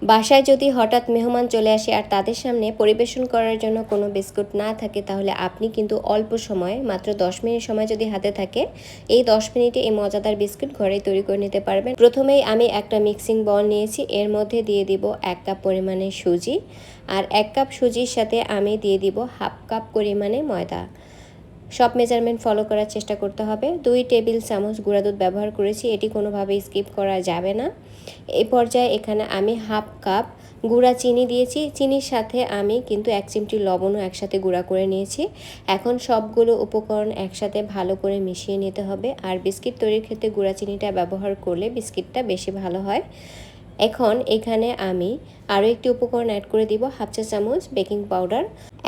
বাসায় যদি হঠাৎ মেহমান চলে আসে আর তাদের সামনে পরিবেশন করার জন্য কোনো বিস্কুট না থাকে, তাহলে আপনি কিন্তু অল্প সময়, মাত্র 10 মিনিট সময় যদি হাতে থাকে, এই 10 মিনিটে এই মজাদার বিস্কুট ঘরেই তৈরি করে নিতে পারবেন। প্রথমেই আমি একটা মিক্সিং বল নিয়েছি, এর মধ্যে দিয়ে দিব 1 কাপ পরিমাণে সুজি, আর 1 কাপ সুজির সাথে আমি দিয়ে দিব হাফ কাপ পরিমাণে ময়দা। সব মেজারমেন্ট ফলো করার চেষ্টা করতে হবে। 2 টেবিল চামচ গুঁড়া দুধ ব্যবহার করেছি, এটি কোনোভাবেই স্কিপ করা যাবে না। এই পর্যায়ে এখানে আমি হাফ কাপ গুঁড়া চিনি দিয়েছি, চিনির সাথে আমি কিন্তু 1 চিমটি লবণও একসাথে গুঁড়া করে নিয়েছি। এখন সবগুলো উপকরণ একসাথে ভালো করে মিশিয়ে নিতে হবে, আর বিস্কিট তৈরির ক্ষেত্রে গুঁড়া চিনিটা ব্যবহার করলে বিস্কিটটা বেশি ভালো হয়। এখন এখানে আমি আরও একটি উপকরণ অ্যাড করে দিব, হাফ চা চামচ বেকিং পাউডার।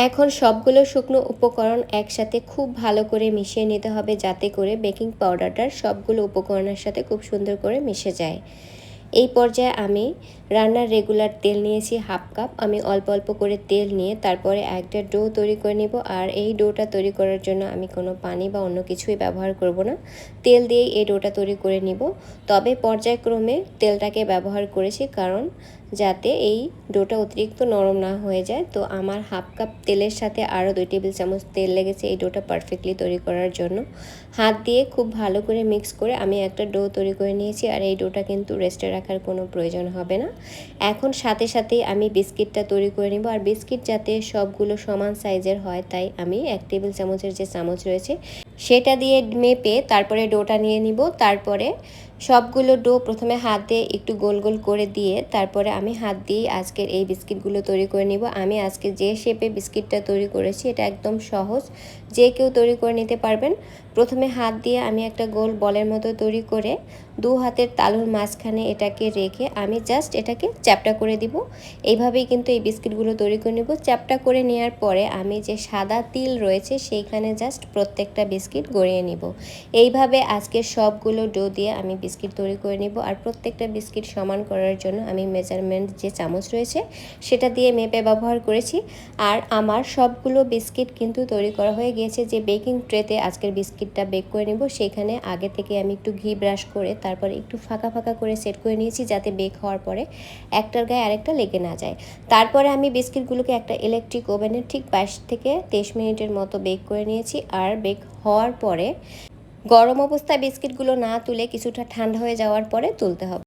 এখন সবগুলো শুকনো উপকরণ একসাথে খুব ভালো করে মিশিয়ে নিতে হবে, যাতে করে বেকিং পাউডারটা সবগুলো উপকরণের সাথে খুব সুন্দর করে মিশে যায়। এই পর্যায়ে আমি রান্নার রেগুলার তেল নিয়েছি হাফ কাপ। আমি অল্প অল্প করে তেল নিয়ে তারপরে একটা ডো তৈরি করে নিব, আর এই ডোটা তৈরি করার জন্য আমি কোনো পানি বা অন্য কিছুই ব্যবহার করব না, তেল দিয়েই এই ডোটা তৈরি করে নিব। তবে পর্যায়ক্রমে তেলটাকে ব্যবহার করেছি, কারণ যাতে এই ডোটা অতিরিক্ত নরম না হয়ে যায়। তো আমার হাফ কাপ তেলের সাথে আরও 2 টেবিল চামচ তেল লেগেছে এই ডোটা পারফেক্টলি তৈরি করার জন্য। হাত দিয়ে খুব ভালো করে মিক্স করে আমি একটা ডো তৈরি করে নিয়েছি, আর এই ডোটা কিন্তু রেস্টে রাখার কোনো প্রয়োজন হবে না। এখন সাথে সাথেই আমি বিস্কিটটা তৈরি করে নিব, আর বিস্কিট যাতে সবগুলো সমান সাইজের হয়, তাই আমি 1 টেবিল চামচের যে চামচ রয়েছে সেটা দিয়ে মেপে তারপরে ডোটা নিয়ে নিব। তারপরে সবগুলো ডো প্রথমে হাত দিয়ে একটু গোল গোল করে দিয়ে তারপরে আমি হাত দিয়েই আজকের এই বিস্কিটগুলো তৈরি করে নিব। আমি আজকে যে শেপে বিস্কিটটা তৈরি করেছি এটা একদম সহজ, যে কেউ তৈরি করে নিতে পারবেন। প্রথমে হাত দিয়ে আমি একটা গোল বলের মতো তৈরি করে 2 হাতের তালুর মাঝখানে এটাকে রেখে আমি জাস্ট এটাকে চ্যাপটা করে দিব। এইভাবেই কিন্তু এই বিস্কিটগুলো তৈরি করে নিব। চ্যাপটা করে নেওয়ার পরে আমি যে সাদা তিল রয়েছে সেইখানে জাস্ট প্রত্যেকটা বিস্কিট গড়িয়ে নিব। এইভাবে আজকে সবগুলো ডো দিয়ে আমি বিস্কিট তৈরি করে নিব, আর প্রত্যেকটা বিস্কিট সমান করার জন্য আমি মেজারমেন্ট যে চামচ রয়েছে সেটা দিয়ে মেপে ব্যবহার করেছি। আর আমার সবগুলো বিস্কিট কিন্তু তৈরি করা হয়ে গিয়েছে। যে বেকিং ট্রেতে আজকের বিস্কিটটা বেক করে নিব সেখানে আগে থেকে আমি একটু ঘি ব্রাশ করে তারপরে একটু ফাঁকা ফাঁকা করে সেট করে নিয়েছি, যাতে বেক হওয়ার পরে একটার গায়ে আরেকটা লেগে না যায়। তারপরে আমি বিস্কিটগুলোকে একটা ইলেকট্রিক ওভেনে ঠিক 22 থেকে 23 মিনিটের মতো বেক করে নিয়েছি। আর বেক হওয়ার পরে গরম অবস্থায় বিস্কিটগুলো না তুলে কিছুটা ঠান্ডা হয়ে যাওয়ার পরে তুলতে হবে।